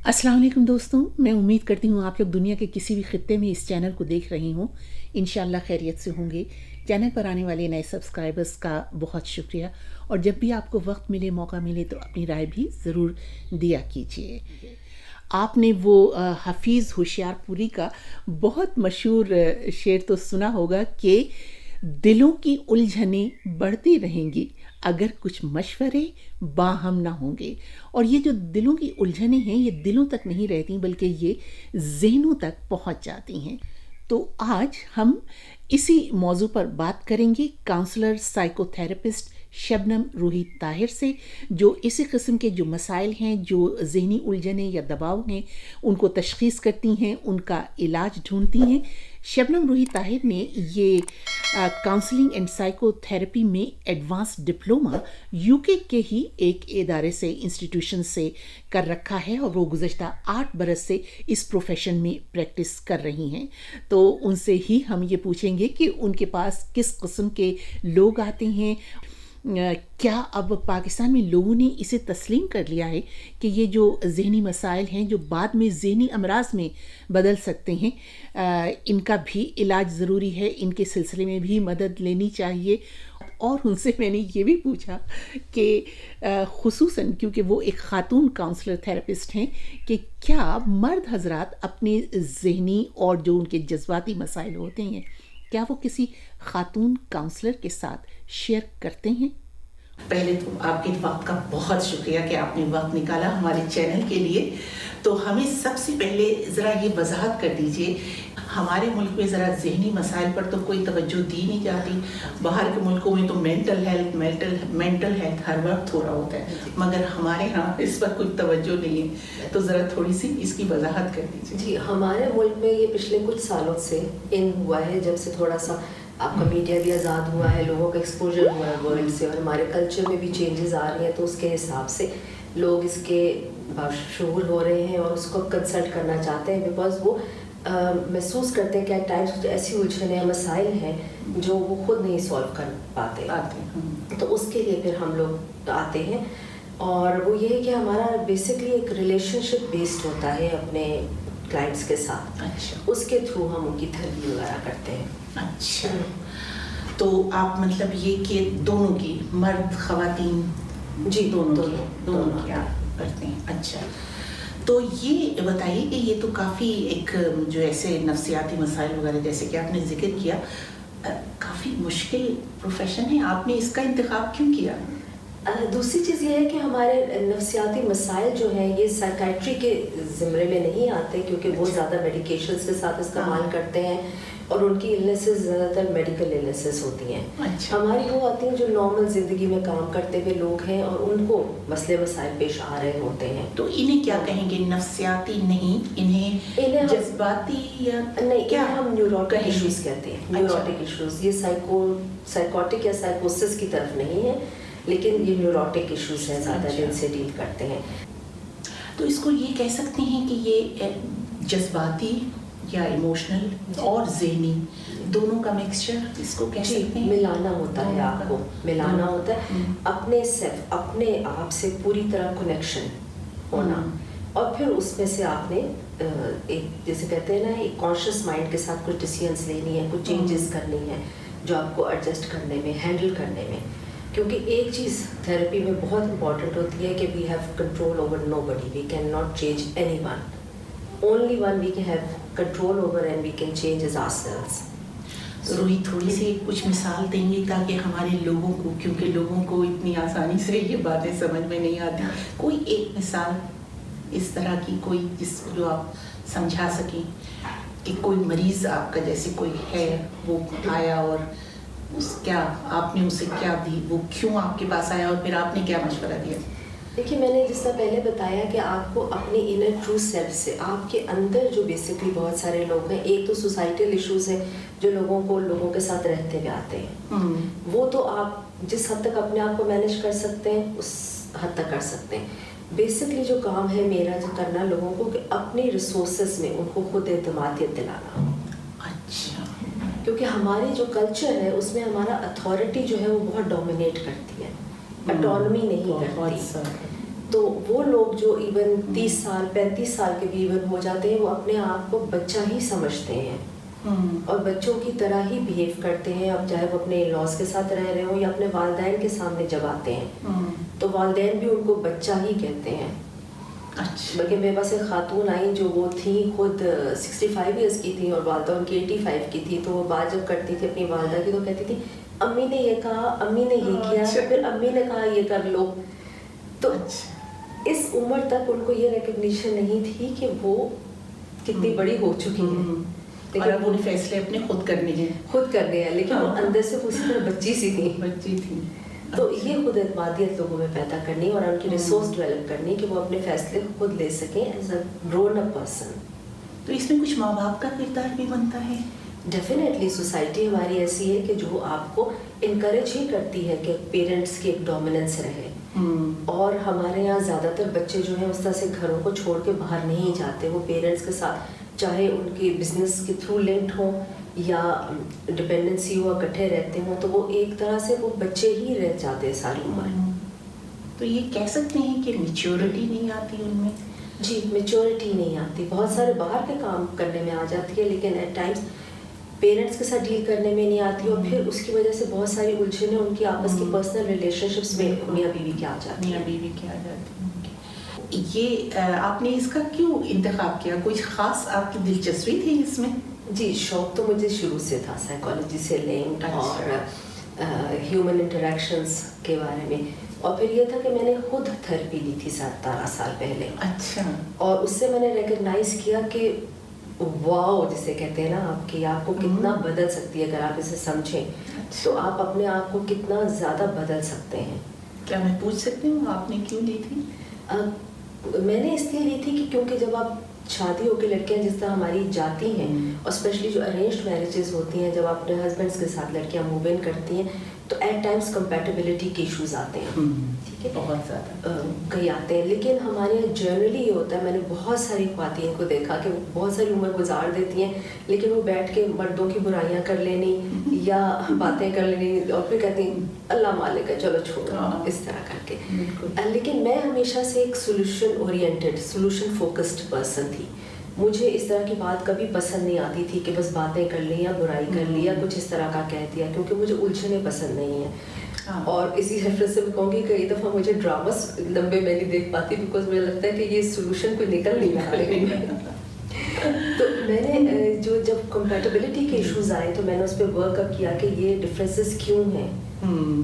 अस्सलाम वालेकुम दोस्तों, मैं उम्मीद करती हूँ आप लोग दुनिया के किसी भी खित्ते में इस चैनल को देख रहे हों। इंशाल्लाह खैरियत से होंगे। चैनल पर आने वाले नए सब्सक्राइबर्स का बहुत शुक्रिया, और जब भी आपको वक्त मिले, मौका मिले तो अपनी राय भी ज़रूर दिया कीजिए। आपने वो हफीज़ होशियारपुरी का बहुत मशहूर शेर तो सुना होगा कि दिलों की उलझनें बढ़ती रहेंगी अगर कुछ मशवरे बाहम ना होंगे। और ये जो दिलों की उलझनें हैं, ये दिलों तक नहीं रहती बल्कि ये ज़हनों तक पहुंच जाती हैं। तो आज हम इसी मौजू पर बात करेंगे काउंसलर साइकोथेरेपिस्ट शबनम रूही ताहिर से, जो इसी किस्म के जो मसाइल हैं, जो ज़हनी उलझनें या दबाव हैं, उनको तशख़ीस करती हैं, उनका इलाज ढूंढती हैं। शबनम रूही ताहिर ने ये काउंसलिंग एंड साइकोथेरेपी में एडवांस डिप्लोमा यूके के ही एक इदारे से, इंस्टीट्यूशन से कर रखा है, और वो गुज़श्ता 8 बरस से इस प्रोफेशन में प्रैक्टिस कर रही हैं। तो उनसे ही हम ये पूछेंगे कि उनके पास किस किस्म के लोग आते हैं। क्या अब पाकिस्तान में लोगों ने इसे तस्लीम कर लिया है कि ये जो ज़हनी मसाइल हैं, जो बाद में ज़हनी अमराज में बदल सकते हैं, इनका भी इलाज ज़रूरी है, इनके सिलसिले में भी मदद लेनी चाहिए। और उनसे मैंने ये भी पूछा कि खुसूसन क्योंकि वो एक ख़ातून काउंसलर थेरेपिस्ट हैं, कि क्या मर्द हजरात अपने ज़हनी और जो उनके जज्बाती मसाइल होते हैं, क्या वो किसी ख़ातून काउंसलर के साथ शेयर करते हैं। पहले तो आपके वक्त का बहुत शुक्रिया कि आपने वक्त निकाला हमारे चैनल के लिए। तो हमें सबसे पहले ज़रा ये वजाहत कर दीजिए, हमारे मुल्क में ज़रा ज़हनी मसाइल पर तो कोई तवज्जो दी नहीं जाती। बाहर के मुल्कों में तो मेंटल हेल्थ हर वक्त हो रहा होता है, मगर हमारे यहाँ इस पर कोई तवज्जो नहीं है। तो ज़रा थोड़ी सी इसकी वजाहत कर दीजिए। जी, हमारे मुल्क में ये पिछले कुछ सालों से इन हुआ है, जब से थोड़ा सा आपका मीडिया भी आज़ाद हुआ है, लोगों का एक्सपोजर हुआ है वर्ल्ड से, और हमारे कल्चर में भी चेंजेस आ रही हैं, तो उसके हिसाब से लोग इसके बाशऊर हो रहे हैं और उसको कंसल्ट करना चाहते हैं, बिकॉज वो महसूस करते हैं कि एट टाइम्स कुछ ऐसी उलझनें मसाइल हैं जो वो खुद नहीं सॉल्व कर पाते। तो उसके लिए फिर हम लोग आते हैं, और वो ये है कि हमारा बेसिकली एक रिलेशनशिप बेस्ड होता है अपने क्लाइंट्स के साथ। अच्छा। उसके थ्रू हम उनकी थेरेपी वगैरह करते हैं। अच्छा, तो आप मतलब ये कि दोनों की, मर्द ख़वातीन जी, दोनों की आप करते हैं। अच्छा, तो ये बताइए कि ये तो काफ़ी एक जो ऐसे नफ्सियाती मसाइल वगैरह जैसे कि आपने जिक्र किया, काफ़ी मुश्किल प्रोफेशन है, आपने इसका इंतखाब क्यों किया? दूसरी चीज़ ये है कि हमारे नफ्सियाती मसाइल जो हैं ये साइकाइट्री के ज़िम्मे में नहीं आते, क्योंकि वो ज़्यादा मेडिकेशंस के साथ इस्तेमाल करते हैं, और उनकी इलनेसेस ज़्यादातर मेडिकल इलनेसेस होती हैं। अच्छा। हमारी वो आती हैं जो नॉर्मल ज़िंदगी में काम करते हुए लोग हैं और उनको मसले मसाइल पेश आ रहे होते हैं। तो इन्हें क्या कहेंगे, नफ्सियाती नहीं, इन्हें जज्बाती या नहीं, क्या हम न्यूरोटिक इश्यूज़ कहते हैं। न्यूरोटिक इश्यूज़, ये साइकोटिक या साइकोसिस की तरफ नहीं है, लेकिन ये न्यूरोटिक इश्यूज़ हैं, ज़्यादा जिनसे डील करते हैं। तो इसको ये कह सकते हैं कि ये जज्बाती या इमोशनल और ज़हनी दोनों का मिक्सचर इसको कह सकते हैं। मिलाना होता है, आपको मिलाना होता है, अपने आप से पूरी तरह कनेक्शन होना, और फिर उसमें से आपने एक, जैसे कहते हैं ना, एक कॉन्शियस माइंड के साथ कुछ डिसीजंस लेनी है, कुछ चेंजेस करनी है जो आपको एडजस्ट करने में, हैंडल करने में। क्योंकि एक चीज़ थेरेपी में बहुत इंपॉर्टेंट होती है कि we have control over nobody, we can not change anyone, only one we can have control over and we can change is ourselves. तो रूही थोड़ी सी कुछ मिसाल देंगे ताकि हमारे लोगों को, क्योंकि लोगों को इतनी आसानी से ये बातें समझ में नहीं आती, कोई एक मिसाल इस तरह की कोई जो आप समझा सकें कि कोई मरीज़ आपका जैसे कोई है, वो आया और क्या आपने उसे क्या दी, वो क्यों आपके पास आया और फिर आपने क्या मशवरा दिया? देखिए, मैंने जिस तरह पहले बताया कि आपको अपने इनर ट्रू सेल्फ से, आपके अंदर जो बेसिकली बहुत सारे लोग हैं, एक तो सोसाइटल इश्यूज़ हैं जो लोगों के साथ रहते हुए आते हैं, वो तो आप जिस हद तक अपने आप को मैनेज कर सकते हैं उस हद तक कर सकते हैं। बेसिकली जो काम है मेरा जो करना लोगों को कि अपनी रिसोर्सेज में उनको खुद एतमादियत दिलाना। अच्छा। क्योंकि हमारी जो कल्चर है उसमें हमारा अथॉरिटी जो है वो बहुत डोमिनेट करती है, ऑटोनॉमी नहीं करती। تو وہ لوگ جو ایون 30 سال 35 سال کے بھی ایون ہو جاتے ہیں، وہ اپنے آپ کو بچہ ہی سمجھتے ہیں اور بچوں کی طرح ہی بہیو کرتے ہیں. اب چاہے وہ اپنے لاس کے ساتھ رہ رہے ہوں یا اپنے والدین کے سامنے جب آتے ہیں تو والدین بھی ان کو بچہ ہی کہتے ہیں. بلکہ میرے پاس ایک خاتون آئیں جو وہ تھیں خود 65 ایئرس کی تھیں اور والدہ ان کی 85 کی تھی. تو وہ بات جب کرتی تھی اپنی والدہ کی تو کہتی تھی امی نے یہ کہا، امی نے یہ کیا، پھر امی نے کہا یہ کر لو. تو اس عمر تک ان کو یہ ریکگنیشن نہیں تھی کہ وہ کتنی بڑی ہو چکی ہیں، اور اب انہیں فیصلے اپنے خود کرنے ہیں، لیکن وہ اندر سے اسی طرح بچی سی تھی. تو یہ خود اعتمادیت لوگوں میں پیدا کرنی اور ان کی ریسورس ڈیولپ کرنی کہ وہ اپنے فیصلے خود لے سکیں as a grown up person. تو اس میں کچھ ماں باپ کا کردار بھی بنتا ہے. ڈیفینیٹلی سوسائٹی ہماری ایسی ہے کہ جو آپ کو انکریج ہی کرتی ہے کہ پیرنٹس کی ایک ڈومیننس رہے. اور ہمارے یہاں زیادہ تر بچے جو ہیں اس طرح سے گھروں کو چھوڑ کے باہر نہیں جاتے. وہ پیرنٹس کے ساتھ چاہے ان کی بزنس کے تھرو لنکڈ ہوں یا ڈپینڈنسی ہو، اکٹھے رہتے ہوں، تو وہ ایک طرح سے وہ بچے ہی رہ جاتے ہیں ساری عمر. تو یہ کہہ سکتے ہیں کہ میچورٹی نہیں آتی ان میں. جی میچورٹی نہیں آتی. بہت سارے باہر کے کام کرنے میں آ جاتی ہے لیکن ایٹ ٹائمس پیرنٹس کے ساتھ ڈیل کرنے میں نہیں آتی اور پھر اس کی وجہ سے بہت ساری الجھنیں ان کی آپس کی پرسنل ریلیشن شپس میں میاں بیوی کے آ جاتی ہیں. یہ آپ نے اس کا کیوں انتخاب کیا؟ کوئی خاص آپ کی دلچسپی تھی اس میں؟ جی شوق تو مجھے شروع سے تھا سائیکالوجی سے لنکڈ اور ہیومن انٹریکشنس کے بارے میں. اور پھر یہ تھا کہ میں نے خود تھراپی لی تھی 17 سال پہلے. اچھا. اور اس سے میں نے ریکگنائز کیا کہ واو جسے کہتے ہیں نا آپ کو کتنا بدل سکتی ہے اگر آپ اسے سمجھیں. تو آپ اپنے آپ کو کتنا زیادہ بدل سکتے ہیں. کیا میں پوچھ سکتی ہوں آپ نے کیوں لی تھی؟ میں نے اس لیے لی تھی کہ کیونکہ جب آپ شادی ہو کے لڑکیاں جس طرح ہماری جاتی ہیں اور اسپیشلی جو ارینجڈ میرجز ہوتی ہیں، جب آپ اپنے ہسبینڈس کے ساتھ لڑکیاں موو ان کرتی ہیں تو ایٹ ٹائمس کمپیٹیبلٹی کے ایشوز آتے ہیں. ٹھیک ہے، بہت زیادہ کہیں آتے ہیں. لیکن ہمارے یہاں جنرلی یہ ہوتا ہے، میں نے بہت ساری خواتین کو دیکھا کہ بہت ساری عمر گزار دیتی ہیں لیکن وہ بیٹھ کے مردوں کی برائیاں کر لینی یا باتیں کر لینی اور پھر کہتی ہیں اللہ مالک ہے چلو چھوڑو، اس طرح کر کے. لیکن میں ہمیشہ سے ایک solution oriented solution focused person تھی. مجھے اس طرح کی بات کبھی پسند نہیں آتی تھی کہ بس باتیں کر لی یا برائی کر لی یا کچھ اس طرح کا کہہ دیا، کیونکہ مجھے الجھنیں پسند نہیں ہیں. اور اسی ریفرنس سے میں کہوں گی کئی دفعہ مجھے ڈراماز لمبے میں نہیں دیکھ پاتی بیکاز مجھے لگتا ہے کہ یہ سولوشن کوئی نکل نہیں رہا. تو میں نے جب کمپیٹیبلٹی کے ایشوز آئے تو میں نے اس پہ ورک اپ کیا کہ یہ ڈفرینسز کیوں ہیں.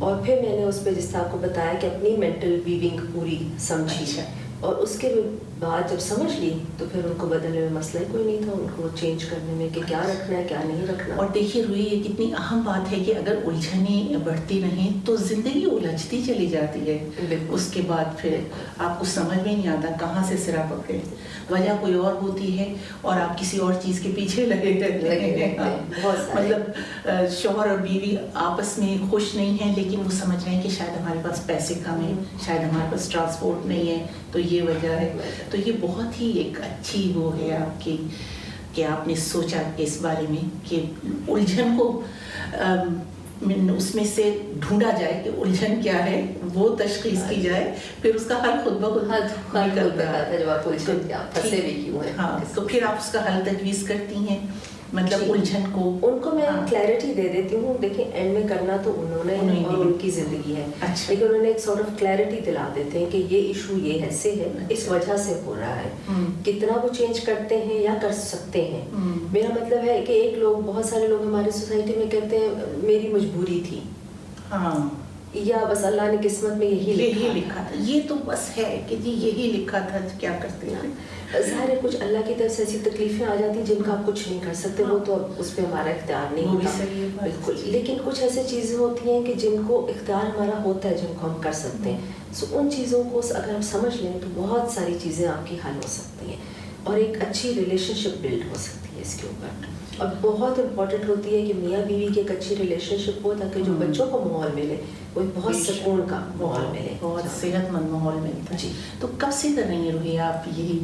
اور پھر میں نے اس پہ جس طرح آپ کو بتایا کہ اپنی مینٹل ویونگ پوری سمجھی اور اس کے بعد جب سمجھ لی تو پھر ان کو بدلنے میں مسئلہ کوئی نہیں تھا، ان کو چینج کرنے میں کہ کیا رکھنا ہے کیا نہیں رکھنا. اور دیکھیے روحی یہ کتنی اہم بات ہے کہ اگر الجھنیں بڑھتی رہیں تو زندگی الجھتی چلی جاتی ہے. اس کے بعد پھر آپ کو سمجھ میں نہیں آتا کہاں سے سرا پکڑے. وجہ کوئی اور ہوتی ہے اور آپ کسی اور چیز کے پیچھے لگے رہتے ہیں. مطلب شوہر اور بیوی آپس میں خوش نہیں ہیں لیکن وہ سمجھ رہے ہیں کہ شاید ہمارے پاس پیسے کم ہیں، شاید ہمارے پاس ٹرانسپورٹ نہیں ہے، تو یہ وجہ ہے. تو یہ بہت ہی ایک اچھی وہ ہے آپ کی کہ آپ نے سوچا اس بارے میں کہ الجھن کو اس میں سے ڈھونڈا جائے کہ الجھن کیا ہے، وہ تشخیص کی جائے، پھر اس کا حل خود بخود نکلتا ہے. ہاں تو پھر آپ اس کا حل تجویز کرتی ہیں، مطلب الجھن کو ان کو میں کلیئرٹی دے دیتی ہوں. دیکھیں اینڈ میں کرنا تو انہوں نے اور ان کی زندگی ہے، لیکن انہوں نے ایک سارٹ آف کلیئرٹی دلا دیتے ہیں کہ یہ ایشو یہ ایسے ہے، اس وجہ سے ہو رہا ہے. کتنا وہ چینج کرتے ہیں یا کر سکتے ہیں. میرا مطلب ہے کہ بہت سارے لوگ ہماری سوسائٹی میں کہتے ہیں میری مجبوری تھی یا بس اللہ نے قسمت میں یہی لکھا تھا. یہ تو بس ہے کہ جی یہی لکھا تھا، کیا کرتے ہیں. ظاہر ہے کچھ اللہ کی طرف سے ایسی تکلیفیں آ جاتی ہیں جن کا آپ کچھ نہیں کر سکتے، وہ تو اس پہ ہمارا اختیار نہیں ہوتا. بالکل. لیکن کچھ ایسی چیزیں ہوتی ہیں کہ جن کو اختیار ہمارا ہوتا ہے، جن کو ہم کر سکتے ہیں. سو ان چیزوں کو اگر ہم سمجھ لیں تو بہت ساری چیزیں آپ کی حل ہو سکتی ہیں اور ایک اچھی ریلیشن شپ بلڈ ہو سکتی ہے اس کے اوپر. اور بہت امپورٹنٹ ہوتی ہے کہ میاں بیوی کی ایک اچھی ریلیشن شپ ہو تاکہ جو بچوں کو ماحول ملے وہ بہت سکون کا ماحول ملے، بہت صحت مند ماحول ملتا ہے. جی تو کب سے کر رہی ہیں روحی آپ یہی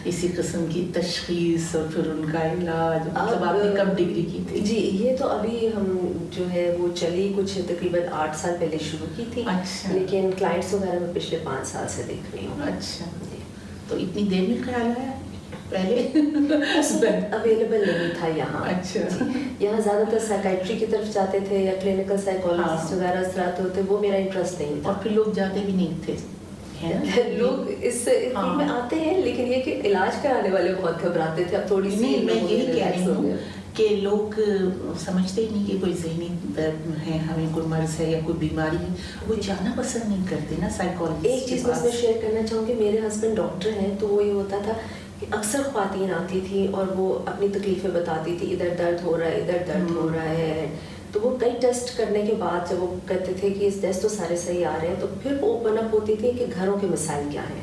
इसी किस्म की तशखीस और फिर उनका इलाज, मतलब आपने कब डिग्री की थी? जी, ये तो अभी हम जो है वो चली कुछ तकरीबन 8 साल पहले शुरू की थी। अच्छा। लेकिन क्लाइंट्स वगैरह मैं पिछले 5 साल से देख रही हूँ। अच्छा, जी। तो इतनी देर में ख्याल आया पहले? उस वक्त अवेलेबल नहीं था यहाँ। अच्छा। जी, यहाँ ज़्यादातर साइकाइट्री की तरफ जाते थे या क्लिनिकल साइकोलॉजिस्ट हाँ। वगैरह इस तरह होते, वो मेरा इंटरेस्ट नहीं था। और फिर लोग जाते भी नहीं थे, लोग इस फील्ड में आते हैं, लेकिन ये कि इलाज कराने वाले बहुत घबराते थे। अब थोड़ी सी नहीं, मैं यही कह रही हो हूँ गया कि लोग समझते ही नहीं कि कोई ज़हनी दर्द है, हमें कोई मर्ज है या कोई बीमारी है, वो जाना पसंद नहीं करते ना साइकोलॉजिस्ट। एक चीज़ मैं इसमें शेयर करना चाहूँगी, मेरे हस्बैंड डॉक्टर हैं, तो वो ये होता था कि अक्सर ख्वातीन आती थी और वो अपनी तकलीफ़ें बताती थी, इधर दर्द हो रहा है, इधर दर्द हो रहा है। तो वो कई टेस्ट करने के बाद जब वो कहते थे कि इस टेस्ट तो सारे सही आ रहे हैं, तो फिर वो ओपन अप होती थी कि घरों के मसाइल क्या हैं,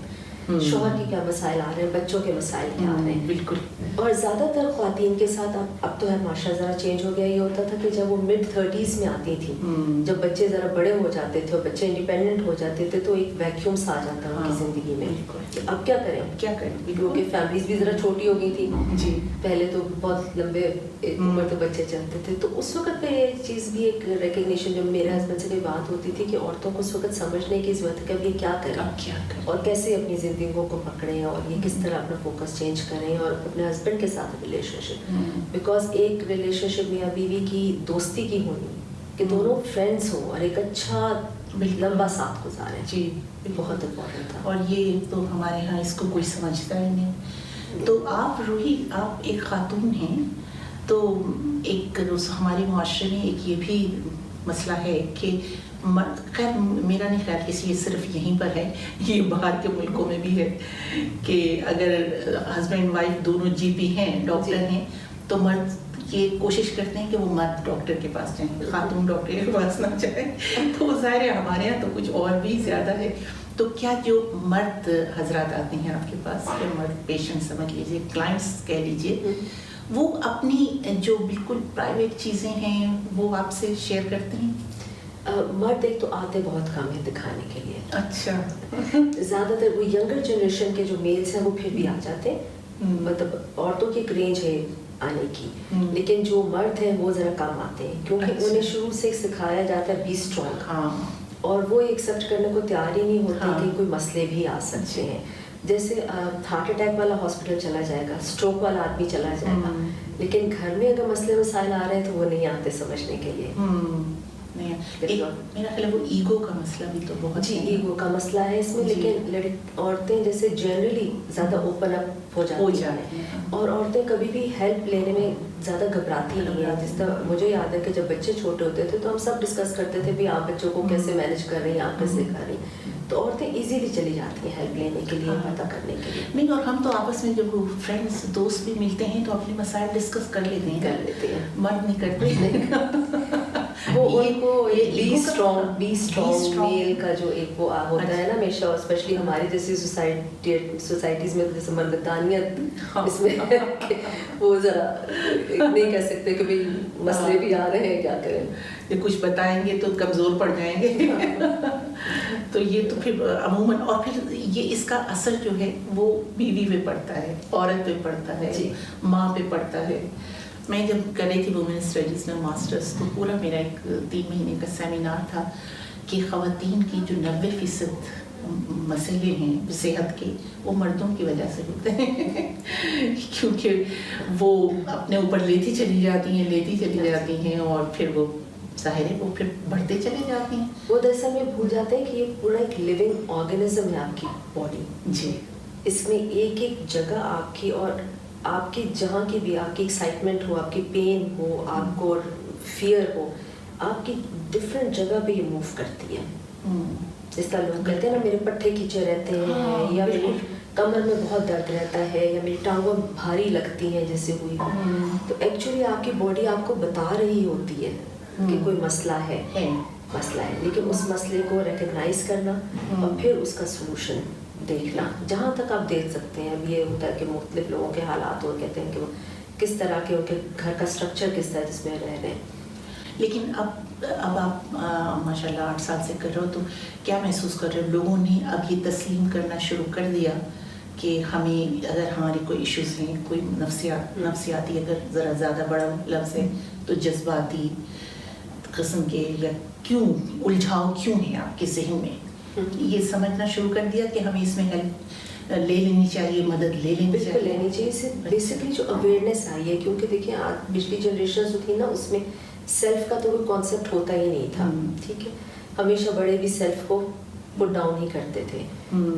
शौहर के क्या मसाइल आ रहे हैं, बच्चों के मसाइल क्या आ रहे हैं। बिल्कुल। और ज़्यादातर ख्वातीन के साथ अब तो है माशा ज़रा चेंज हो गया, ये होता था कि जब वो मिड 30s में आती थी, जब बच्चे ज़रा बड़े हो जाते थे और बच्चे इंडिपेंडेंट हो जाते थे, तो एक वैक्यूम सा आ जाता उनकी ज़िंदगी में कि अब क्या करें, क्योंकि फैमिलीज भी ज़रा छोटी हो गई थी। जी। पहले तो बहुत लंबे उम्र तक बच्चे चलते थे, तो उस वक्त पे ये चीज़ भी एक रिकग्निशन, जब मेरे हस्बैंड से भी बात होती थी कि औरतों को उस वक्त समझने की ज़रूरत है कि अब ये क्या करें और कैसे अपनी ज़िंदगी को पकड़ें और ये किस तरह अपना फोकस चेंज करें और अपने हस्बैंड के साथ रिलेशनशिप, बिकॉज एक रिलेशनशिप मियाँ बीवी की दोस्ती की होनी कि दोनों फ्रेंड्स हों और एक अच्छा लंबा साथ गुजारें, जी, बहुत इम्पोर्टेंट था। और ये तो हमारे यहाँ इसको कोई समझता ही नहीं। तो आप रूही, आप एक खातून हैं, तो एक हमारे मुआशरे में एक ये भी मसला है कि खैर मेरा नहीं ख्याल कि ये सिर्फ यहीं पर है, ये बाहर के मुल्कों में भी है कि अगर हस्बैंड वाइफ दोनों जीपी हैं, डॉक्टर हैं, तो मर्द ये कोशिश करते हैं कि वो मर्द डॉक्टर के पास जाएं, खातून डॉक्टर के पास ना जाए। तो ज़ाहिर है हमारे यहाँ तो कुछ और भी ज़्यादा है। तो क्या जो मर्द हजरात आते हैं आपके पास, या मर्द पेशेंट समझ लीजिए, क्लाइंट्स कह लीजिए, वो अपनी जो बिल्कुल प्राइवेट चीज़ें हैं वो आपसे शेयर करते हैं? मर्द एक तो आते बहुत कम है दिखाने के लिए। अच्छा। ज़्यादातर वो यंगर जनरेशन के जो मेल्स हैं वो फिर भी आ जाते हैं, मतलब औरतों की एक रेंज है आने की, लेकिन जो मर्द हैं वो ज़रा कम आते हैं, क्योंकि अच्छा। उन्हें शुरू से सिखाया जाता है बी स्ट्रॉन्ग। हाँ। और वो एक्सेप्ट करने को तैयार ही नहीं होते कि कोई मसले भी आ सकते हैं। जैसे हार्ट अटैक वाला हॉस्पिटल चला जाएगा, स्ट्रोक वाला आदमी चला जाएगा, लेकिन घर में अगर मसले मसाइल आ रहे हैं तो वो नहीं आते समझने के लिए। नहीं, मेरा ख्याल है वो ईगो का मसला भी तो बहुत जी, ईगो का मसला है इसमें, लेकिन औरतें जैसे जनरली ज़्यादा ओपन अप हो जाती हैं, और औरतें कभी भी हेल्प लेने में ज़्यादा घबराती नहीं है। जिस तरह मुझे याद है कि जब बच्चे छोटे होते थे तो हम सब डिस्कस करते थे भी आप बच्चों को कैसे मैनेज कर रही हैं, आप कैसे कर रही हैं, तो औरतें इजीली चली जाती हैं हेल्प लेने के लिए, पता करने के लिए। नहीं, और हम तो आपस में जब फ्रेंड्स दोस्त भी मिलते हैं तो अपने मसाइल डिस्कस कर लेते हैं, मर्द नहीं करते। वो उनको बी स्ट्रॉन्ग मेल का जो एक वो होता है ना हमेशा, स्पेशली हमारी जैसी सोसाइटीज़ में, जैसे मर्दानियत इसमें वो ज़रा नहीं कह सकते कि भाई मसले भी आ रहे हैं, क्या करें, ये कुछ बताएंगे तो कमज़ोर पड़ जाएंगे। तो ये तो फिर अमूमन, और फिर ये इसका असर जो है वो बीवी पे पड़ता है, औरत पे पड़ता है, माँ पे पड़ता है। मैं जब कर रही थी वुमेन स्टडीज़ में मास्टर्स, तो पूरा मेरा एक 3 महीने का सेमिनार था कि ख़वातीन की जो 90% मसले हैं सेहत के, वो मर्दों की वजह से होते हैं। क्योंकि वो अपने ऊपर लेती चली जाती हैं और फिर वो ज़ाहिर है वो फिर बढ़ते चले जाती हैं। वो दरअसल में भूल जाते हैं कि ये पूरा एक लिविंग ऑर्गेनिज्म है आपकी बॉडी। जी। इसमें एक एक जगह आपकी, और आपकी जहाँ की भी आपकी एक्साइटमेंट हो, आपकी पेन हो, आपको फियर हो, आपकी डिफरेंट जगह पे ये मूव करती है। जिस तरह लोग कहते हैं ना मेरे पट्टे खींचे रहते हैं, या मेरी कमर में बहुत दर्द रहता है, या मेरी टांगों भारी लगती हैं जैसे हुई, तो एक्चुअली आपकी बॉडी आपको बता रही होती है कि कोई मसला है, लेकिन उस मसले को रिकग्नाइज करना और फिर उसका सलूशन देखना, जहाँ तक आप देख सकते हैं। अब ये होता है कि मुख्तलिफ लोगों के हालात हो, कहते हैं कि वो किस तरह के, उनके घर का स्ट्रक्चर किस तरह जिसमें रह रहे हैं। लेकिन अब आप माशाल्लाह 8 साल से कर रहे हो, तो क्या महसूस कर रहे हो, लोगों ने अब ये तस्लीम करना शुरू कर दिया کہ ہمیں اگر ہمارے کوئی ایشوز ہیں، کوئی نفسیاتی اگر ذرا زیادہ بڑا لفظ ہے تو جذباتی قسم کے، یا کیوں الجھاؤ کیوں ہے آپ کے ذہن میں، یہ سمجھنا شروع کر دیا کہ ہمیں اس میں ہیلپ لے لینی چاہیے، مدد لے لینی چاہیے. بالکل لینی چاہیے. اس سے بیسکلی جو اویئرنیس آئی ہے، کیونکہ دیکھیں پچھلی جنریشن جو تھی نا، اس میں سیلف کا تو کوئی کانسیپٹ ہوتا ہی نہیں تھا. ٹھیک ہے، ہمیشہ بڑے بھی سیلف کو پٹ ڈاؤن ہی کرتے تھے.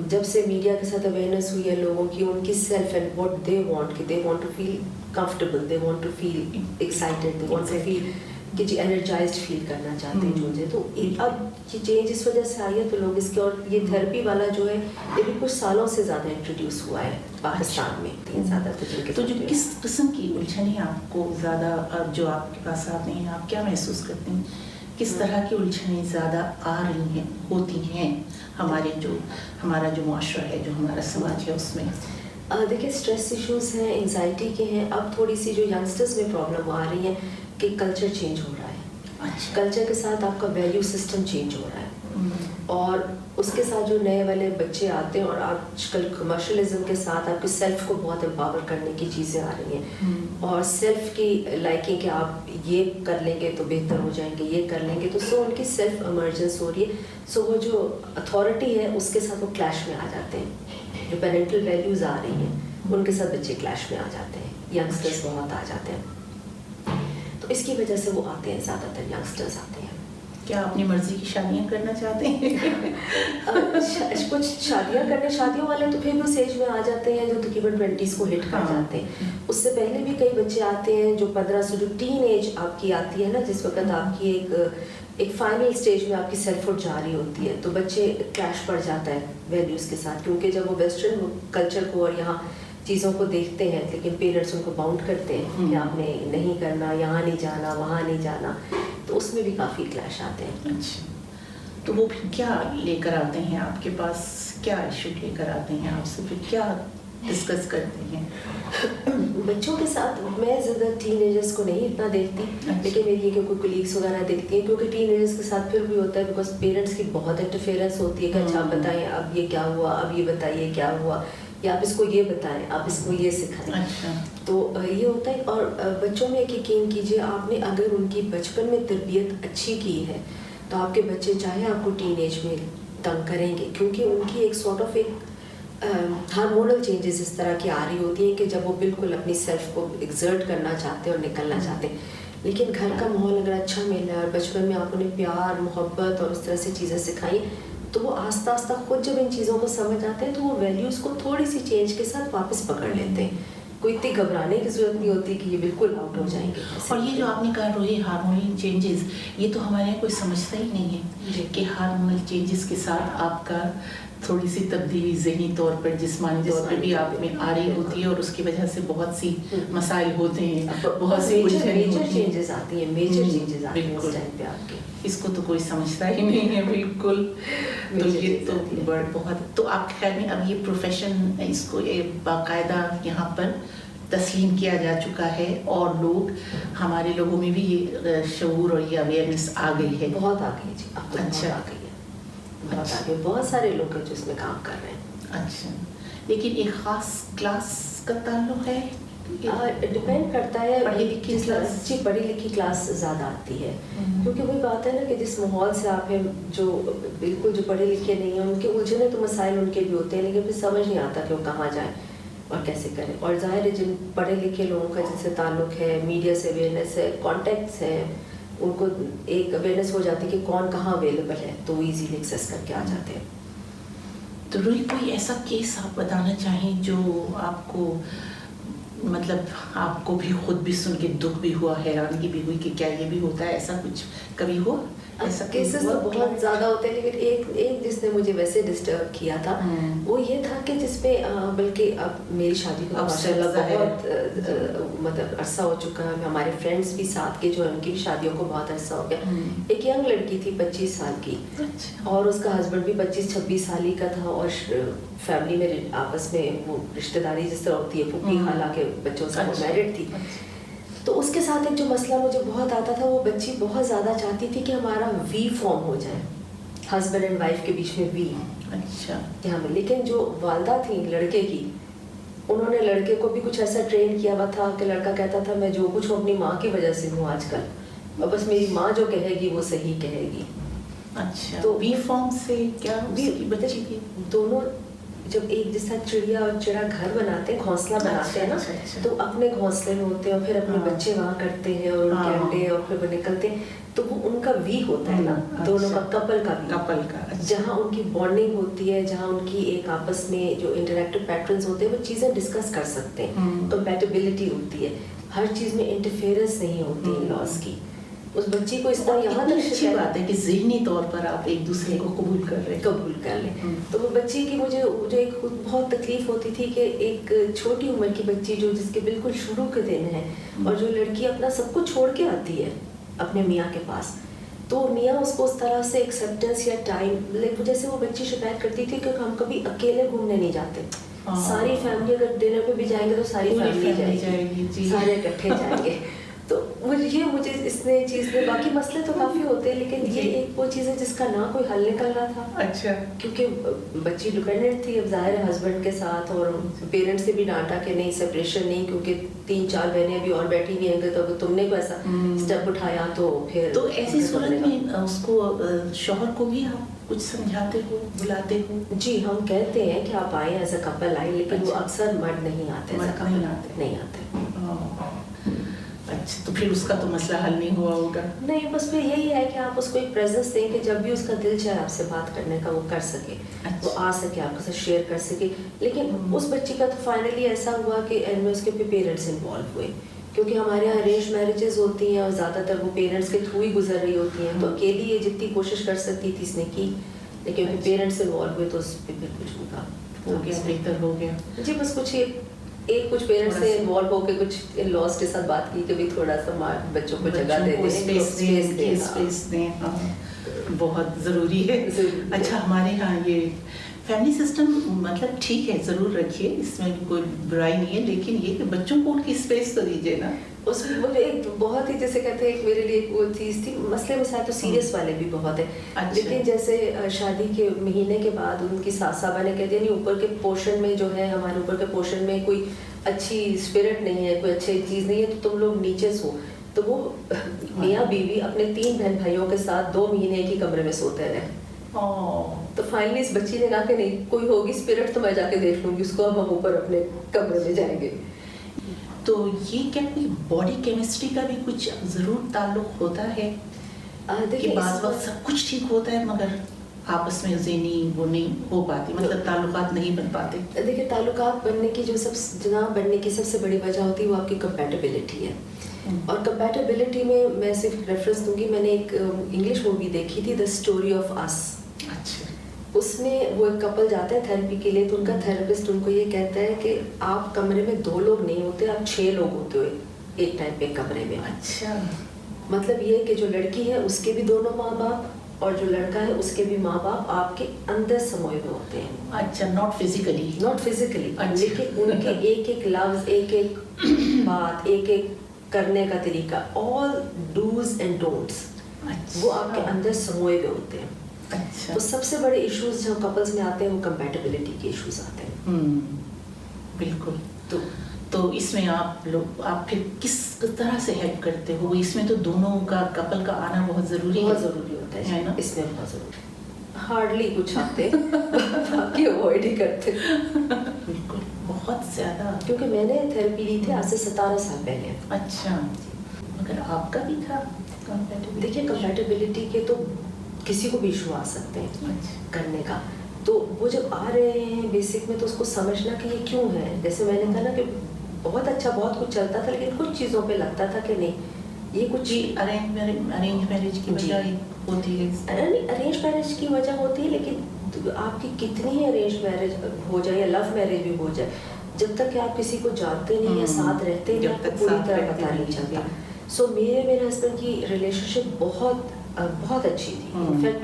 جب سے میڈیا کے ساتھ اویئرنیس ہوئی ہے لوگوں کی، ان کی self and what they want, کہ they want to feel comfortable, they want to feel excited, they want to feel کہ جی انرجائزڈ فیل کرنا چاہتے ہیں جو. تو اب یہ چینج اس وجہ سے آئی ہے تو لوگ اس کے، اور یہ تھراپی والا جو ہے یہ بھی کچھ سالوں سے زیادہ انٹروڈیوس ہوا ہے پاکستان میں. زیادہ تو جو کس قسم کی الجھنیں آپ کو زیادہ، جو آپ کے پاس آتے ہیں، آپ کیا محسوس کرتے ہیں، کس طرح کی الجھنیں زیادہ آ رہی ہیں، ہوتی ہیں ہمارا جو معاشرہ ہے، جو ہمارا سماج ہے اس میں؟ دیکھیں اسٹریس ایشوز ہیں، انزائٹی کے ہیں. اب تھوڑی سی جو ینگسٹرز میں پرابلم آ رہی ہیں کہ کلچر چینج ہو رہا ہے. کلچر کے ساتھ آپ کا ویلیو سسٹم چینج ہو رہا ہے، اور اس کے ساتھ جو نئے والے بچے آتے ہیں، اور آج کل کمرشلزم کے ساتھ آپ کے سیلف کو بہت امپاور کرنے کی چیزیں آ رہی ہیں، اور سیلف کی لائکنگ کہ آپ یہ کر لیں گے تو بہتر ہو جائیں گے، یہ کر لیں گے تو ان کی سیلف ایمرجنس ہو رہی ہے. وہ جو اتھارٹی ہے اس کے ساتھ وہ کلیش میں آ جاتے ہیں. جو پیرنٹل ویلیوز آ رہی ہیں ان کے ساتھ بچے کلیش میں آ جاتے ہیں، ینگسٹرز بہت آ جاتے ہیں. تو اس کی وجہ سے وہ آتے ہیں، زیادہ تر ینگسٹرز آتے ہیں. کیا اپنی مرضی کی شادیاں کرنا چاہتے ہیں؟ کچھ شادیوں والے تو پھر اس ایج میں آ جاتے ہیں جو تقریباً 20s کو ہٹ کر جاتے ہیں. اس سے پہلے بھی کئی بچے آتے ہیں جو 15 سے، جو ٹین ایج آپ کی آتی ہے نا، جس وقت آپ کی ایک فائنل اسٹیج میں آپ کی سیلف ہوڈ جاری ہوتی ہے، تو بچے کلیش پڑ جاتا ہے ویلیوز کے ساتھ. کیونکہ جب وہ ویسٹرن کلچر کو اور یہاں چیزوں کو دیکھتے ہیں، لیکن پیرنٹس ان کو باؤنڈ کرتے ہیں کہ آپ نے نہیں کرنا، یہاں نہیں جانا، وہاں نہیں جانا، تو اس میں بھی کافی کلیش آتے ہیں. اچھا، تو وہ پھر کیا لے کر آتے ہیں آپ کے پاس، کیا ایشو لے کر آتے ہیں آپ سے، پھر کیا ڈسکس کرتے ہیں؟ بچوں کے ساتھ میں زیادہ ٹین ایجرس کو نہیں اتنا دیکھتی، لیکن میری یہ کہ کوئی کولیگس وغیرہ دیکھتی ہیں، کیونکہ ٹین ایجرس کے ساتھ پھر بھی ہوتا ہے بیکاز پیرنٹس کی بہت انٹرفیئرنس ہوتی ہے کہ اچھا آپ بتائیں اب یہ کیا ہوا، اب یہ بتائیے کیا ہوا، یا آپ اس کو یہ بتائیں، آپ اس کو یہ سکھائیں. تو یہ ہوتا ہے. اور بچوں میں ایک یقین کیجیے، آپ نے اگر ان کی بچپن میں تربیت اچھی کی ہے تو آپ کے بچے چاہے آپ کو ٹین ایج میں تنگ کریں گے، کیونکہ ان کی ایک سارٹ آف ایک ہارمونل چینجز اس طرح کی آ رہی ہوتی ہیں کہ جب وہ بالکل اپنی سیلف کو ایگزرٹ کرنا چاہتے ہیں اور نکلنا چاہتے ہیں. لیکن گھر کا ماحول اگر اچھا مل رہا ہے اور بچپن میں آپ انہیں پیار، محبت اور اس طرح سے چیزیں سکھائیں، تو وہ آہستہ آہستہ خود جب ان چیزوں کو سمجھ آتے ہیں تو وہ ویلیوز کو تھوڑی سی چینج کے ساتھ واپس پکڑ لیتے ہیں. کوئی اتنی گھبرانے کی ضرورت نہیں ہوتی کہ یہ بالکل آؤٹ ہو جائیں گے. اور یہ جو آپ نے کہا روحی ہارمونل چینجز، یہ تو ہمارے یہاں کوئی سمجھتا ہی نہیں ہے کہ ہارمونل چینجز کے ساتھ آپ کا تھوڑی سی تبدیلی ذہنی طور پر، جسمانی طور پر بھی آپ میں آ رہی ہوتی ہے، اور اس کی وجہ سے بہت سی مسائل ہوتے ہیں، بہت سی میجر چینجز آتی ہیں، میجر چینجز آتی ہیں اس ٹائم پہ آپ کے. اس کو تو کوئی سمجھتا ہی نہیں ہے بالکل. تو یہ تو بہت، تو آپ کے خیال میں اب یہ پروفیشن، اس کو باقاعدہ یہاں پر تسلیم کیا جا چکا ہے، اور لوگ، ہمارے لوگوں میں بھی یہ شعور اور یہ اویئرنیس آ گئی ہے؟ بہت آ گئی جی، اب تو بہت آ گئی ہے، بہت آگے. بہت سارے لوگ ہیں جو اس میں کام کر رہے ہیں. اچھا، لیکن ایک خاص کلاس کا تعلق ہے؟ ڈپینڈ کرتا ہے. پڑھی لکھی کلاس، جی پڑھی لکھی کلاس زیادہ آتی ہے، کیونکہ وہی بات ہے نا کہ جس ماحول سے آپ ہیں، جو بالکل جو پڑھے لکھے نہیں ہیں ان کے الجھنے تو مسائل ان کے بھی ہوتے ہیں، لیکن پھر سمجھ نہیں آتا کہ وہ کہاں جائیں اور کیسے کریں. اور ظاہر ہے جن پڑھے لکھے لوگوں کا جن سے تعلق ہے، میڈیا سے اویئرنیس ہے، کانٹیکٹس ہیں، ان کو ایک اویئرنیس ہو جاتی ہے کہ کون کہاں اویلیبل ہے، تو وہ ایزیلی ایکسیس کر کے آ جاتے ہیں. تو روحی کوئی ایسا کیس آپ بتانا چاہیں جو آپ کو، مطلب آپ کو بھی خود بھی سن کے دکھ بھی ہوا، حیرانگی بھی ہوئی کہ کیا یہ بھی ہوتا ہے، ایسا کچھ کبھی ہوا؟ ایسا کیسز تو بہت زیادہ ہوتے ہیں، لیکن ایک جس نے مجھے ویسے ڈسٹرب کیا تھا وہ یہ تھا کہ جس میں بلکہ اب میری شادی کو ماشاء اللہ بہت مطلب عرصہ ہو چکا ہے، ہمارے فرینڈس بھی ساتھ کے جو ہیں ان کی بھی شادیوں کو بہت عرصہ ہو گیا. ایک ینگ لڑکی تھی 25 سال کی، اور اس کا ہسبینڈ بھی 25-26 سال ہی کا تھا، اور فیملی میں آپس میں وہ رشتہ داری جس طرح ہوتی ہے، پھوپھی خالہ کے بچوں سے وہ میرڈ تھی. تو اس کے ساتھ ایک جو مسئلہ مجھے بہت آتا تھا، وہ بچی بہت زیادہ چاہتی تھی کہ ہمارا وی فارم ہو جائے، ہسبینڈ اینڈ وائف کے بیچ میں وی. अच्छा यहाँ में। लेकिन जो वालदा थी लड़के की, उन्होंने लड़के को भी कुछ ऐसा ट्रेन किया हुआ था कि लड़का कहता था मैं जो कुछ हूँ अपनी माँ की वजह से हूँ आजकल, और बस मेरी माँ जो कहेगी वो सही कहेगी। अच्छा, तो बी फॉर्म से क्या भी बच्ची की दोनों जब एक जैसा चिड़िया और चिड़ा घर बनाते हैं, घोंसला बनाते हैं ना, अच्छा। तो अपने घोंसले में होते हैं और फिर अपने हाँ। बच्चे वहाँ करते हैं और उनके अंडे, और फिर वो निकलते हैं, तो वो उनका वी होता है ना, दोनों का कपल का अच्छा। जहाँ उनकी बॉन्डिंग होती है, जहाँ उनकी एक आपस में जो इंटरैक्टिव पैटर्न्स होते हैं वो चीज़ें डिस्कस कर सकते हैं, कंपैटिबिलिटी होती है, हर चीज़ में इंटरफेरेंस नहीं होती इन लॉज की। उस बच्ची को इस तरह यहाँ तक अच्छी बात है कि ज़हनी तौर पर आप एक दूसरे को कबूल कर लें। तो वो बच्ची की मुझे एक बहुत तकलीफ होती थी कि एक छोटी उम्र की बच्ची जो जिसके बिल्कुल शुरू के दिन है, और जो लड़की अपना सब कुछ छोड़ के आती है अपने मियाँ के पास, तो मियाँ उसको उस तरह से एक्सेप्टेंस या टाइम, जैसे वो बच्ची शिकायत करती थी कि हम कभी अकेले घूमने नहीं जाते, सारी फैमिली अगर डिनर पे भी जाएंगे तो सारी फैमिली जाएगी, सारे इकट्ठे जाएंगे। तो मुझे इसने चीज़ में, बाकी मसले तो काफ़ी होते हैं, लेकिन ये एक वो चीज़ है जिसका ना कोई हल निकल रहा था। अच्छा, क्योंकि बच्ची डिपेंडेंट थी अब ज़ाहिर है हस्बैंड के साथ, और पेरेंट्स से भी डांटा कि नहीं सेपरेशन नहीं, क्योंकि 3-4 बहनें अभी और बैठी नहीं होंगी, तो अगर तुमने कोई ऐसा स्टेप उठाया तो फिर तो ऐसी सूरत में उसको शौहर को भी आप कुछ समझाते हो, बुलाते हो? जी, हम कहते हैं कि आप आए एज अ कपल आए, लेकिन वो अक्सर मर्द नहीं आते, नहीं आते। अच्छा, तो फिर उसका तो मसला हल नहीं हुआ होगा? नहीं, बस फिर यही है कि आप उसको एक प्रेजेंस दें कि जब भी उसका दिल चाहे आपसे बात करने का वो कर सके, वो आ सके, आपके साथ शेयर कर सके। लेकिन उस बच्ची का तो फाइनली ऐसा हुआ कि एंड में उसके पेरेंट्स इन्वॉल्व हुए, क्योंकि हमारे यहाँ अरेंज मैरिजेस होती हैं और ज़्यादातर वो पेरेंट्स के थ्रू ही गुजर रही होती हैं, तो अकेली ये जितनी कोशिश कर सकती थी इसने की, लेकिन पेरेंट्स इन्वॉल्व हुए तो उस पर फिर कुछ हो गया, बेहतर हो गया। जी, बस कुछ कुछ पेरेंट्स से इन्वॉल्व होकर कुछ इन लॉज के साथ बात की कि भी थोड़ा सा बच्चों को जगह दे दें, स्पेस दें, बहुत ज़रूरी है। अच्छा, हमारे यहाँ ये फैमिली सिस्टम मतलब ठीक है, ज़रूर रखिए, इसमें कोई बुराई नहीं है, लेकिन ये कि बच्चों को उनकी स्पेस तो दीजिए ना। उसमें मुझे एक बहुत ही, जैसे कहते हैं, एक मेरे लिए वो चीज़ थी, मसले में शायद तो सीरियस वाले भी बहुत है। अच्छा। लेकिन जैसे शादी के महीने के बाद उनकी साहबा ने कह दिया नहीं, ऊपर के पोर्शन में जो है, हमारे ऊपर के पोर्शन में कोई अच्छी स्पिरिट नहीं है, कोई अच्छी चीज़ नहीं है, तो तुम लोग नीचे सो। तो वो मियाँ बीवी अपने 3 बहन भाइयों के साथ 2 महीने एक ही कमरे में सोते रहे। तो फाइनली इस बच्ची ने कहा कि नहीं, कोई होगी स्पिरिट तो मैं जाके देख लूँगी उसको, अब हम ऊपर अपने कमरे में जाएंगे। तो ये क्या कोई बॉडी केमिस्ट्री का भी कुछ ज़रूर ताल्लुक होता है? देखिए, बाज़ वक्त सब कुछ ठीक होता है मगर आपस में ज़हनी वो नहीं हो पाती, मतलब ताल्लुकात नहीं बन पाते। देखिए, ताल्लुकात बनने की बनने की सबसे बड़ी वजह होती है वो आपकी कंपैटिबिलिटी है। और कंपैटिबिलिटी में मैं सिर्फ रेफरेंस दूंगी, मैंने एक इंग्लिश मूवी देखी थी, द स्टोरी ऑफ अस। अच्छा। उसमें वो एक कपल जाते हैं थेरेपी के लिए, तो उनका थेरेपिस्ट उनको ये कहता है कि आप कमरे में 2 लोग नहीं होते, आप 6 लोग होते हो एक टाइम पे कमरे में। अच्छा, मतलब ये कि जो लड़की है उसके भी दोनों माँ बाप और जो लड़का है उसके भी माँ बाप आपके अंदर समोए हुए होते हैं। अच्छा, नॉट फिजिकली। अच्छा। लेकिन उनके एक लफ्ज, एक बात, एक करने का तरीका, ऑल डूज एंड डोंट्स, वो आपके अंदर समोए हुए होते हैं। अच्छा। तो सबसे बड़े इश्यूज जो कपल्स में आते हैं वो कंपैटिबिलिटी के इश्यूज आते हैं। बिल्कुल। तो इसमें आप फिर किस तरह से हेल्प करते हो? इसमें तो दोनों का, कपल का आना बहुत ज़रूरी होता है ना, इसमें बहुत ज़रूरी। हार्डली कुछ आते बाकी अवॉइड ही करते। बिल्कुल, बहुत ज़्यादा, क्योंकि मैंने थेरेपी ली थी आज से 17 साल पहले। अच्छा, मगर आपका भी था कंपैटिबिलिटी? देखिए, कंपैटिबिलिटी के तो किसी को भी इशू आ सकते हैं करने का, तो वो जब आ रहे हैं बेसिक में तो उसको समझना कि ये क्यों है। जैसे मैंने कहा ना कि बहुत अच्छा बहुत कुछ चलता था, लेकिन कुछ चीज़ों पे लगता था कि नहीं ये कुछ अरेंज मैरिज की वजह होती है। अरेंज मैरिज की वजह होती है, लेकिन आपकी कितनी ही अरेंज मैरिज हो जाए या लव मैरिज भी हो जाए, जब तक कि आप किसी को जानते नहीं या साथ रहते नहीं, आपको पूरी तरह पता नहीं चलता। सो मेरे हस्बैंड की रिलेशनशिप बहुत अच्छी थी, इनफैक्ट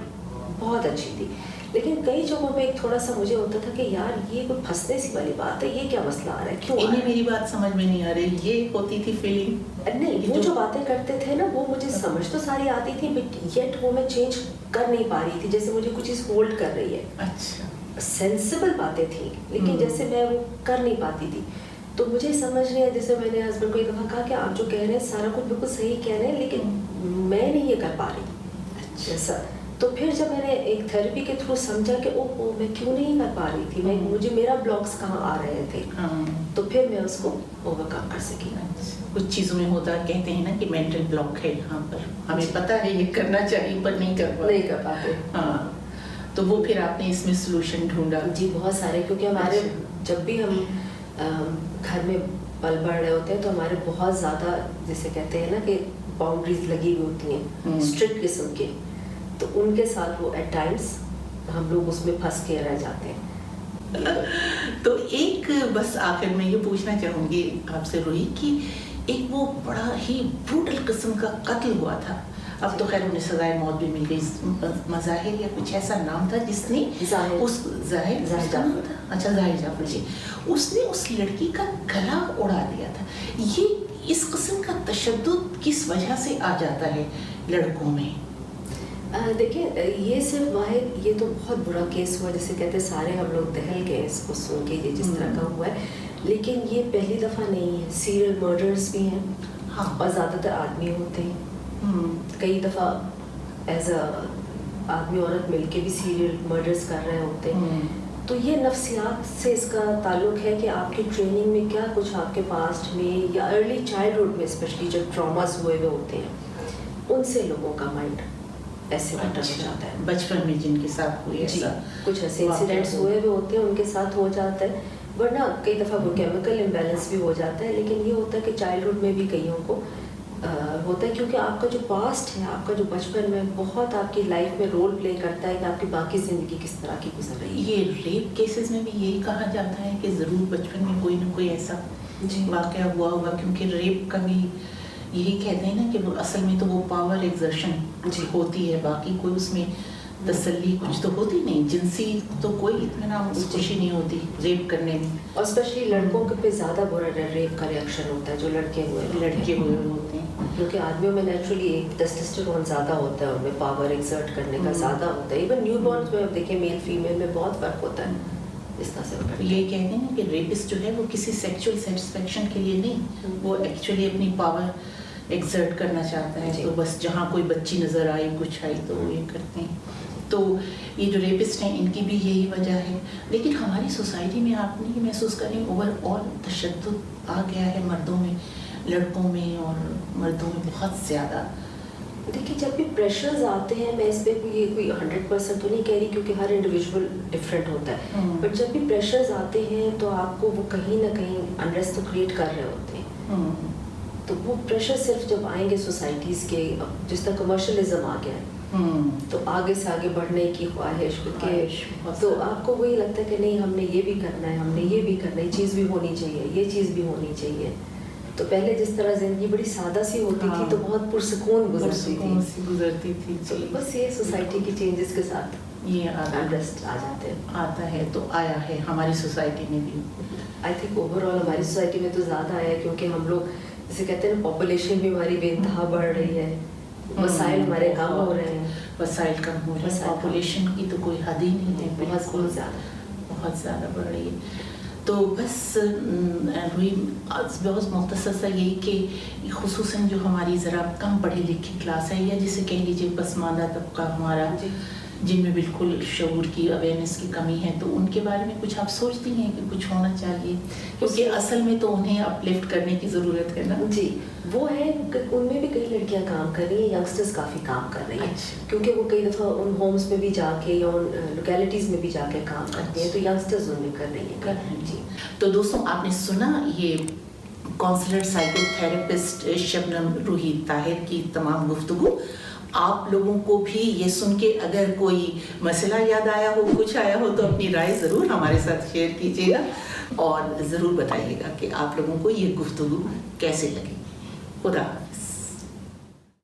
बहुत अच्छी थी, लेकिन कई जगहों पे एक थोड़ा सा मुझे होता था कि यार ये कोई फंसने सी वाली बात है, ये क्या मसला आ रहा है, क्यों इन्हें मेरी बात समझ में नहीं आ रही, ये होती थी फीलिंग। नहीं, वो जो बातें करते थे ना वो मुझे समझ तो सारी आती थी, बट येट वो मैं चेंज कर नहीं पा रही थी, जैसे मुझे कुछ चीज़ होल्ड कर रही है। अच्छा। सेंसिबल बातें थी, लेकिन जैसे मैं वो कर नहीं पाती थी, तो मुझे समझ नहीं आया। जैसे मैंने हस्बैंड को एक दफ़ा कहा कि आप जो कह रहे हैं सारा कुछ बिल्कुल सही कह रहे हैं, लेकिन मैं नहीं ये कर पा रही जैसा। तो फिर जब मैंने एक थेरेपी के थ्रू समझा कि ओह मैं क्यों नहीं कर पा रही थी, मैं मुझे मेरा ब्लॉक्स कहाँ आ रहे थे, तो फिर मैं उसको ओवरकम कर सकी। कुछ चीज़ों में होता कहते हैं ना कि मेंटल ब्लॉक है यहाँ पर, हमें पता है ये करना चाहिए पर नहीं कर पाते। हाँ, तो वो फिर आपने इसमें सोल्यूशन ढूंढा? जी बहुत सारे, क्योंकि हमारे जब भी हम घर में पल बढ़ रहे होते हैं तो हमारे बहुत ज़्यादा जैसे कहते हैं ना कि बाउंड्रीज लगी हुई होती हैं स्ट्रिक्ट किस्म के, तो उनके साथ वो एट टाइम्स हम लोग उसमें फंस के रह जाते हैं। तो एक बस आखिर में ये पूछना चाहूँगी आपसे रूही कि एक वो बड़ा ही ब्रूटल किस्म का कत्ल हुआ था, अब तो खैर उन्हें सजाए मौत भी मिल गई, मज़ाहिर या कुछ ऐसा नाम था जिसने उस ज़ाहिर जाफर, अच्छा ज़ाहिर जाफर जी, उसने उस लड़की का गला उड़ा दिया था। ये इस किस्म का तशद्दुद किस वजह से आ जाता है लड़कों में? देखिए ये सिर्फ वाहिद, ये तो बहुत बुरा केस हुआ, जैसे कहते सारे हम लोग दहल गए इसको सुन के, ये जिस तरह का हुआ है, लेकिन ये पहली दफ़ा नहीं है। सीरियल मर्डर्स भी हैं, हाँ, और ज़्यादातर आदमी होते हैं। कई दफ़ा एज अ आदमी औरत मिलके भी सीरियल मर्डर्स कर रहे होते हैं। तो ये नफ्सियात से इसका ताल्लुक है कि आपकी ट्रेनिंग में क्या कुछ आपके पास्ट में या अर्ली चाइल्डहुड में स्पेशली जो ट्रॉमास हुए हुए होते हैं, उनसे लोगों का माइंड ऐसे बटा जाता है। बचपन में जिनके साथ हुए ऐसा कुछ ऐसे इंसिडेंट्स हुए हुए होते हैं उनके साथ हो जाता है, वरना कई दफ़ा वो केमिकल इम्बैलेंस भी हो जाता है। लेकिन ये होता है कि चाइल्डहुड में भी कईयों को होता है, क्योंकि आपका जो पास्ट है, आपका जो बचपन में बहुत आपकी लाइफ में रोल प्ले करता है कि आपकी बाकी ज़िंदगी किस तरह की गुजर रही है। ये रेप केसेस में भी यही कहा जाता है कि ज़रूर बचपन में कोई ना कोई ऐसा वाक़या हुआ होगा, क्योंकि रेप का भी यही कहते हैं ना कि वो असल में तो वो पावर एग्जर्शन होती है, बाकी कोई उसमें तसल्ली कुछ तो होती नहीं, जिनसी तो कोई इत्मीनान खुशी नहीं होती रेप करने में। और स्पेशली लड़कों के पे ज़्यादा बुरा रेप का रिएक्शन होता है जो लड़के हुए होते हैं, क्योंकि आदमियों में नेचुरली एक टेस्टोस्टेरोन ज़्यादा होता है, उनमें पावर एक्सर्ट करने का ज़्यादा होता है। इवन न्यूबॉर्न्स में देखिए मेल फीमेल में बहुत फ़र्क होता है इस तरह से। ये कहते हैं कि रेपिस्ट जो है वो किसी सेक्सुअल सेटिस्फेक्शन के लिए नहीं, वो एक्चुअली अपनी पावर एक्सर्ट करना चाहता है, तो बस जहाँ कोई बच्ची नज़र आई कुछ आई तो वो ये करते हैं। तो ये जो रेपिस्ट हैं इनकी भी यही वजह है। लेकिन हमारी सोसाइटी में आपने ये महसूस करें ओवरऑल तशद्दुद आ गया है मर्दों में, लड़कों में और मर्दों में बहुत ज़्यादा। देखिए जब भी प्रेशर्स आते हैं, मैं इस पर ये कोई 100% तो नहीं कह रही क्योंकि हर इंडिविजुअल डिफरेंट होता है, बट जब भी प्रेशर्स आते हैं तो आपको वो कहीं ना कहीं अनरेस्ट तो क्रिएट कर रहे होते हैं। तो वो प्रेशर सिर्फ जब आएंगे सोसाइटीज़ के, जिस तरह कमर्शलिज्म आ गया है तो आगे से आगे बढ़ने की ख्वाहिश के, तो आपको वही लगता है कि नहीं हमने ये भी करना है, हमने ये भी करना है, ये चीज़ भी होनी चाहिए, ये चीज़ भी होनी चाहिए। तो पहले जिस तरह ज़िंदगी बड़ी सादा सी होती थी तो बहुत पुरसुकून गुजरती थी। तो बस ये सोसाइटी की चेंजेस के साथ ये अनरेस्ट आ जाते हैं, आता है। तो आया है हमारी सोसाइटी में भी, आई थिंक ओवरऑल हमारी सोसाइटी में तो ज़्यादा आया है, क्योंकि हम लोग जैसे कहते हैं ना पॉपुलेशन भी हमारी बेइंतहा बढ़ रही है, वसाइल हमारे कम हो रहे हैं, वसाइल कम हो रहे हैं, पॉपुलेशन की तो कोई हद ही नहीं है, बहुत ज़्यादा बढ़ रही है। तो बस रूही बहुत मुख्तसर सा यही कि खुसूसन जो हमारी ज़रा कम पढ़ी लिखी क्लास है, या जिसे कह लीजिए पसमानदा तबका हमारा, जिनमें बिल्कुल शऊर की अवेयरनेस की कमी है, तो उनके बारे में कुछ आप सोचती हैं कि कुछ होना चाहिए? क्योंकि असल में तो उन्हें अपलिफ्ट करने की ज़रूरत है ना। जी वो है, उनमें भी कई लड़कियां काम कर रही हैं, यंगस्टर्स काफ़ी काम कर रही हैं, क्योंकि वो कई दफ़ा उन होम्स में भी जाके या उन लोकेलिटीज़ में भी जाके काम करती हैं, तो यंगस्टर्स उनमें कर रही हैं। जी तो दोस्तों आपने सुना ये काउंसलर साइकोथेरेपिस्ट शबनम रूही ताहिर की तमाम गुफ्तगू। आप लोगों को भी ये सुन के अगर कोई मसला याद आया हो, कुछ आया हो, तो अपनी राय ज़रूर हमारे साथ शेयर कीजिएगा और ज़रूर बताइएगा कि आप लोगों को ये गुफ्तगू कैसे लगी। खुदा हाफ़िज़।